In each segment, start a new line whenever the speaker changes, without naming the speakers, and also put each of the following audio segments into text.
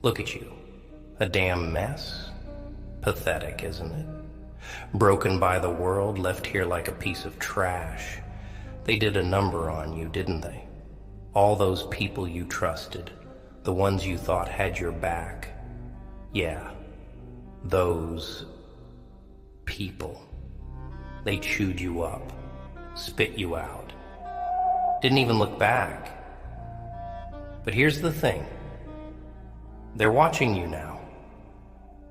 Look at you. A damn mess. Pathetic, isn't it? Broken by the world, left here like a piece of trash. They did a number on you, didn't they? All those people you trusted, the ones you thought had your back. Yeah, those people. They chewed you up, spit you out. Didn't even look back. But here's the thing. They're watching you now.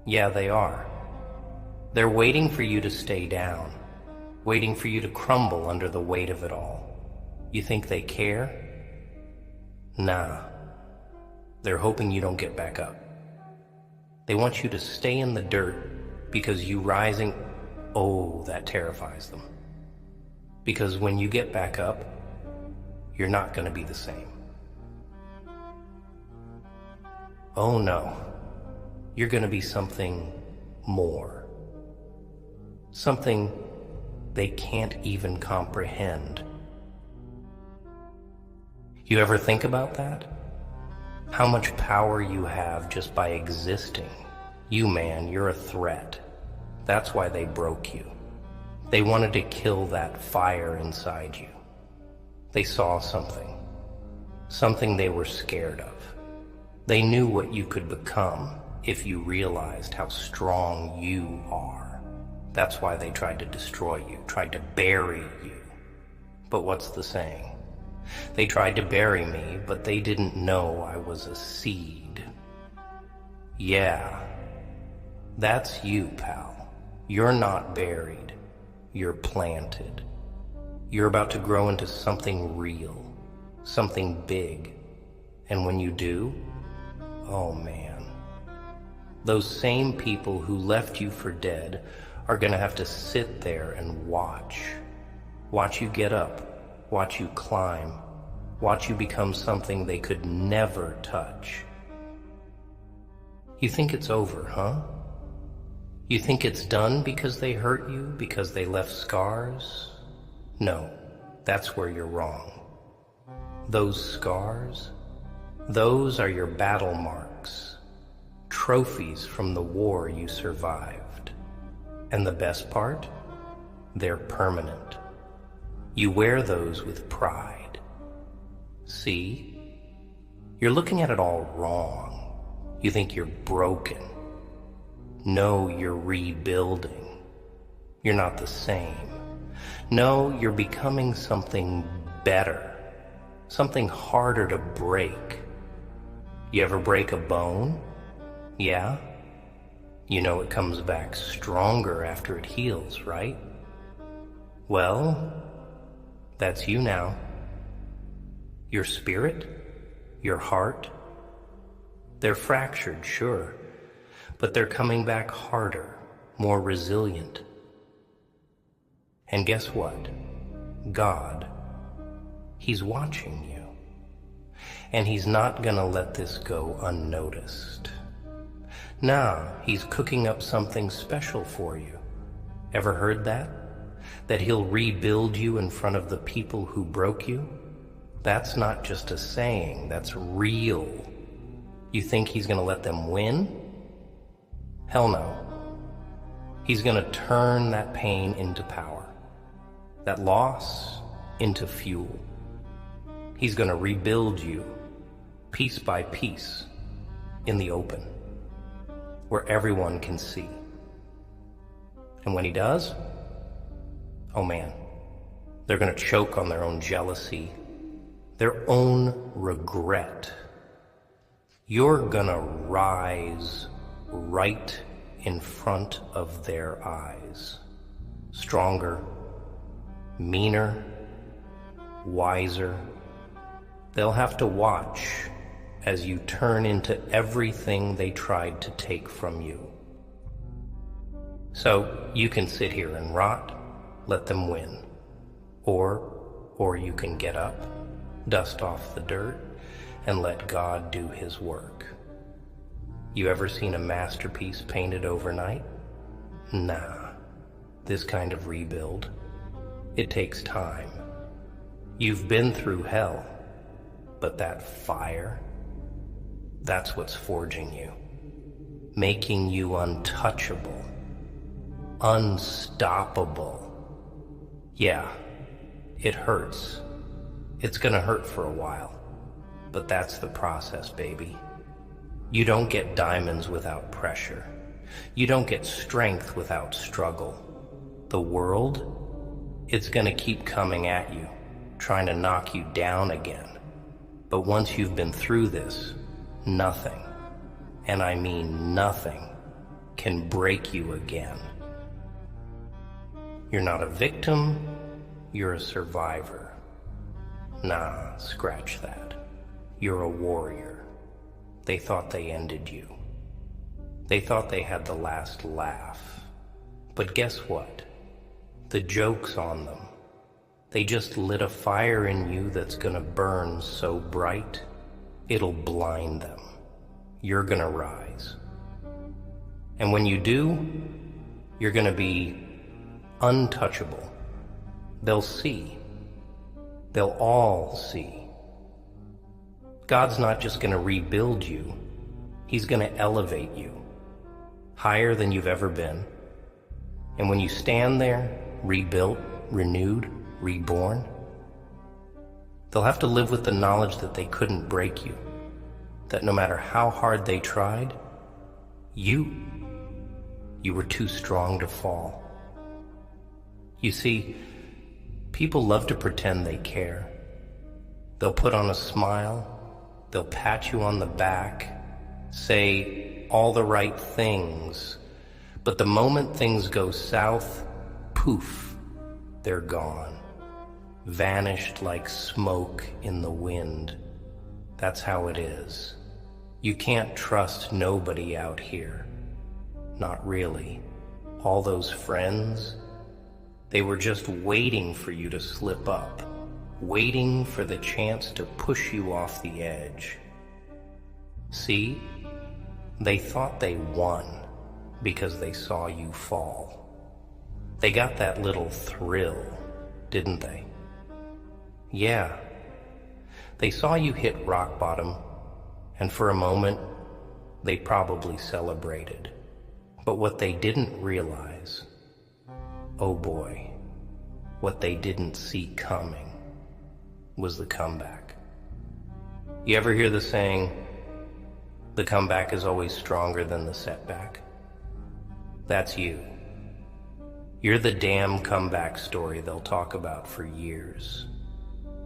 Yeah, they are. They're waiting for you to stay down, waiting for you to crumble under the weight of it all. You think they care? Nah. They're hoping you don't get back up. They want you to stay in the dirt because you rising, oh, that terrifies them. Because when you get back up, you're not going to be the same. Oh no, you're going to be something more. Something they can't even comprehend. You ever think about that? How much power you have just by existing. You, man, you're a threat. That's why they broke you. They wanted to kill that fire inside you. They saw something. Something they were scared of. They knew what you could become if you realized how strong you are. That's why they tried to destroy you, tried to bury you. But what's the saying? They tried to bury me, but they didn't know I was a seed. Yeah, that's you, pal. You're not buried. You're planted. You're about to grow into something real, something big. And when you do, oh man, those same people who left you for dead are gonna have to sit there and watch. Watch you get up, watch you climb, watch you become something they could never touch. You think it's over, huh? You think it's done because they hurt you, because they left scars? No, that's where you're wrong. Those scars, those are your battle marks, trophies from the war you survived. And the best part? They're permanent. You wear those with pride. See? You're looking at it all wrong. You think you're broken. No, you're rebuilding. You're not the same. No, you're becoming something better. Something harder to break. You ever break a bone? Yeah? You know it comes back stronger after it heals, right? Well, that's you now. Your spirit, your heart, they're fractured, sure, but they're coming back harder, more resilient. And guess what? God, He's watching you. And He's not gonna let this go unnoticed. Now, He's cooking up something special for you. Ever heard that? That He'll rebuild you in front of the people who broke you? That's not just a saying, that's real. You think He's gonna let them win? Hell no. He's gonna turn that pain into power, that loss into fuel. He's gonna rebuild you, piece by piece, in the open, where everyone can see. And when He does, oh man, they're gonna choke on their own jealousy, their own regret. You're gonna rise right in front of their eyes. Stronger, meaner, wiser. They'll have to watch as you turn into everything they tried to take from you. So you can sit here and rot, let them win. Or you can get up, dust off the dirt, and let God do His work. You ever seen a masterpiece painted overnight? Nah. This kind of rebuild, it takes time. You've been through hell, but that fire, That's what's forging you, making you untouchable, unstoppable. Yeah, it hurts. It's gonna hurt for a while, but that's the process, baby. You don't get diamonds without pressure. You don't get strength without struggle. The world, it's gonna keep coming at you, trying to knock you down again. But once you've been through this, nothing, and I mean nothing, can break you again. You're not a victim, you're a survivor. Nah, scratch that. You're a warrior. They thought they ended you. They thought they had the last laugh. But guess what? The joke's on them. They just lit a fire in you that's gonna burn so bright, it'll blind them. You're gonna rise. And when you do, you're gonna be untouchable. They'll see. They'll all see. God's not just gonna rebuild you, He's gonna elevate you higher than you've ever been. And when you stand there, rebuilt, renewed, reborn, they'll have to live with the knowledge that they couldn't break you, that no matter how hard they tried, you were too strong to fall. You see, people love to pretend they care. They'll put on a smile, they'll pat you on the back, say all the right things, but the moment things go south, poof, they're gone, vanished like smoke in the wind. That's how it is. You can't trust nobody out here. Not really. All those friends, they were just waiting for you to slip up, waiting for the chance to push you off the edge. See? They thought they won because they saw you fall. They got that little thrill, didn't they? Yeah. They saw you hit rock bottom, and for a moment, they probably celebrated. But what they didn't realize, oh boy, what they didn't see coming was the comeback. You ever hear the saying, the comeback is always stronger than the setback? That's you. You're the damn comeback story they'll talk about for years.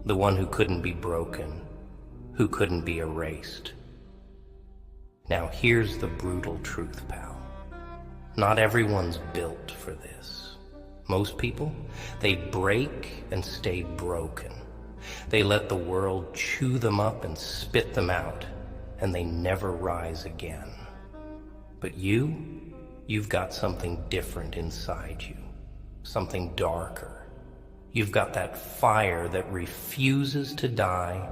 The one who couldn't be broken, who couldn't be erased. Now here's the brutal truth, pal. Not everyone's built for this. Most people, they break and stay broken. They let the world chew them up and spit them out, and they never rise again. But you've got something different inside you, something darker. You've got that fire that refuses to die.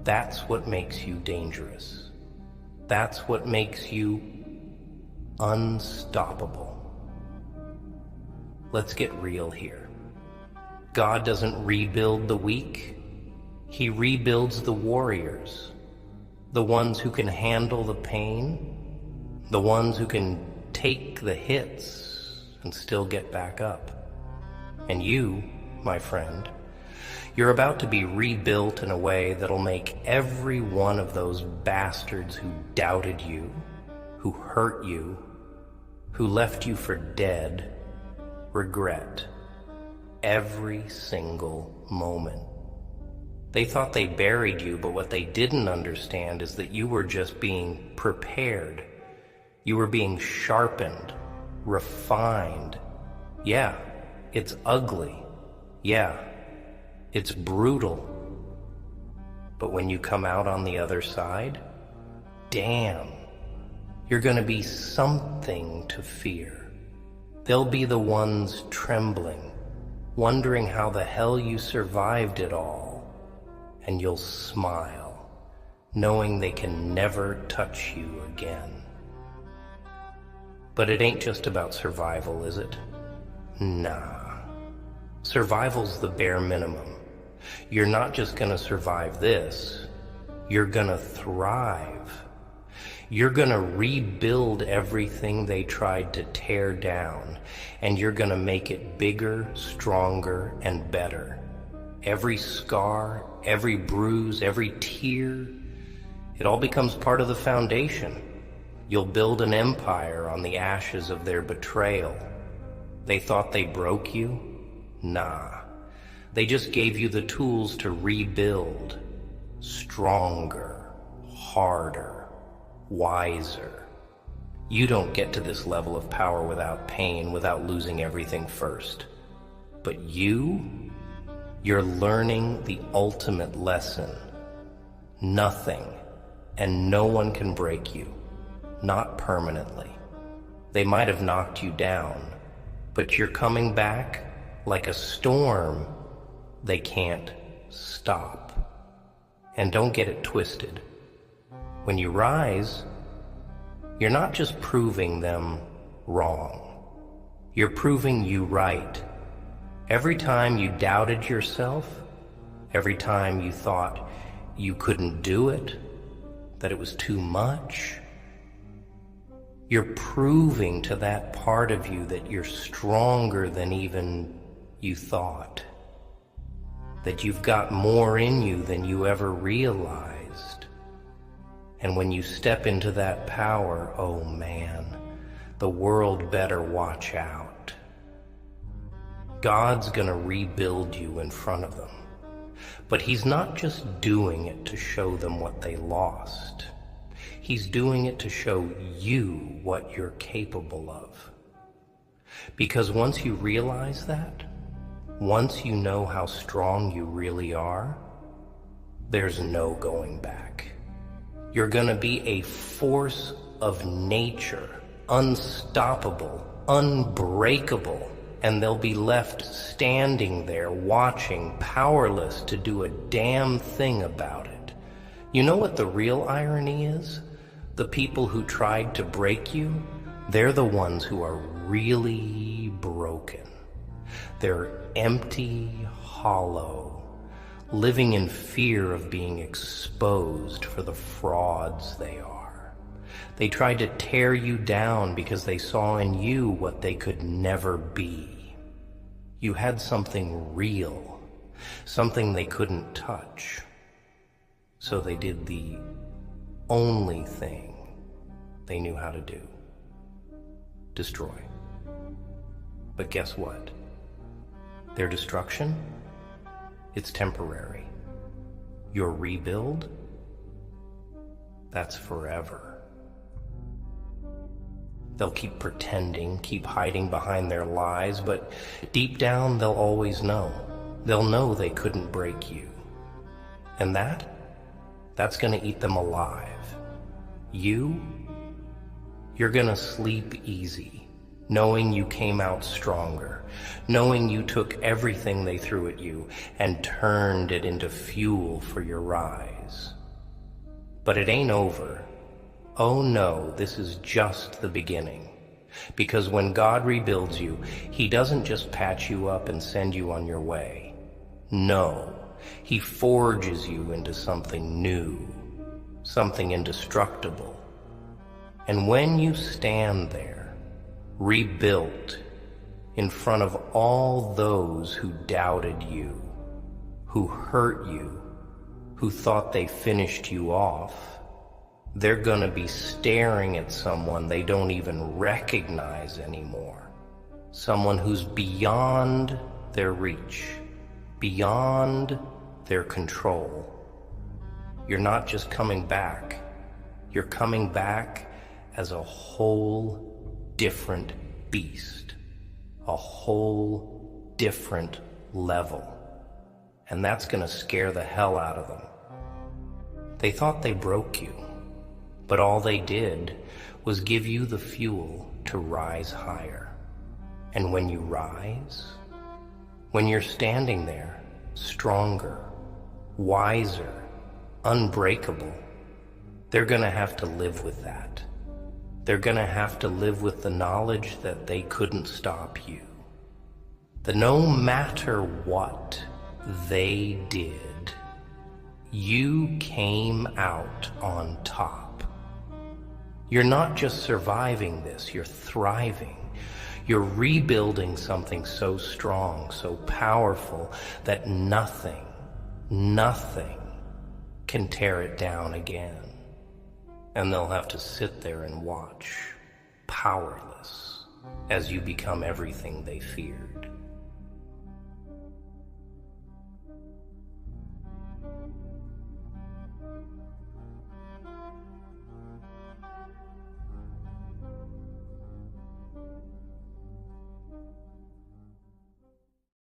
That's what makes you dangerous. That's what makes you unstoppable. Let's get real here. God doesn't rebuild the weak. He rebuilds the warriors, the ones who can handle the pain, the ones who can take the hits and still get back up. And you, my friend, you're about to be rebuilt in a way that'll make every one of those bastards who doubted you, who hurt you, who left you for dead, regret every single moment. They thought they buried you, but what they didn't understand is that you were just being prepared. You were being sharpened, refined. Yeah, it's ugly. Yeah, it's brutal. But when you come out on the other side, damn, you're gonna be something to fear. They'll be the ones trembling, wondering how the hell you survived it all. And you'll smile, knowing they can never touch you again. But it ain't just about survival, is it? Nah. Survival's the bare minimum. You're not just gonna survive this, you're gonna thrive You're gonna rebuild everything they tried to tear down, and you're gonna make it bigger, stronger, and better. Every scar, every bruise, every tear, it all becomes part of the foundation. You'll build an empire on the ashes of their betrayal. They thought they broke you? Nah. They just gave you the tools to rebuild. Stronger, harder, wiser. You don't get to this level of power without pain, without losing everything first. But you're learning the ultimate lesson. Nothing and no one can break you. Not permanently. They might have knocked you down, but you're coming back like a storm. They can't stop. And don't get it twisted. When you rise, you're not just proving them wrong. You're proving you right. Every time you doubted yourself, every time you thought you couldn't do it, that it was too much, you're proving to that part of you that you're stronger than even you thought. That you've got more in you than you ever realized. And when you step into that power, oh man, the world better watch out. God's gonna rebuild you in front of them. But He's not just doing it to show them what they lost. He's doing it to show you what you're capable of. Because once you realize that, once you know how strong you really are, there's no going back. You're gonna be a force of nature, unstoppable, unbreakable, and they'll be left standing there watching, powerless to do a damn thing about it. You know what the real irony is? The people who tried to break you, they're the ones who are really broken. They're empty, hollow, living in fear of being exposed for the frauds they are. They tried to tear you down because they saw in you what they could never be. You had something real, something they couldn't touch. So they did the only thing they knew how to do: destroy. But guess what? Their destruction, it's temporary. Your rebuild, that's forever. They'll keep pretending, keep hiding behind their lies, but deep down they'll always know. They'll know they couldn't break you. And that's gonna eat them alive. You're gonna sleep easy, knowing you came out stronger, knowing you took everything they threw at you and turned it into fuel for your rise. But it ain't over. Oh no, this is just the beginning. Because when God rebuilds you, He doesn't just patch you up and send you on your way. No, He forges you into something new, something indestructible. And when you stand there, rebuilt, in front of all those who doubted you, who hurt you, who thought they finished you off, they're gonna be staring at someone they don't even recognize anymore. Someone who's beyond their reach, beyond their control. You're not just coming back, you're coming back as a whole different beast, a whole different level. And that's gonna scare the hell out of them. They thought they broke you, but all they did was give you the fuel to rise higher. And when you rise, when you're standing there, stronger, wiser, unbreakable, they're gonna have to live with that. They're gonna have to live with the knowledge that they couldn't stop you. That no matter what they did, you came out on top. You're not just surviving this, you're thriving. You're rebuilding something so strong, so powerful, that nothing can tear it down again. And they'll have to sit there and watch, powerless, as you become everything they feared.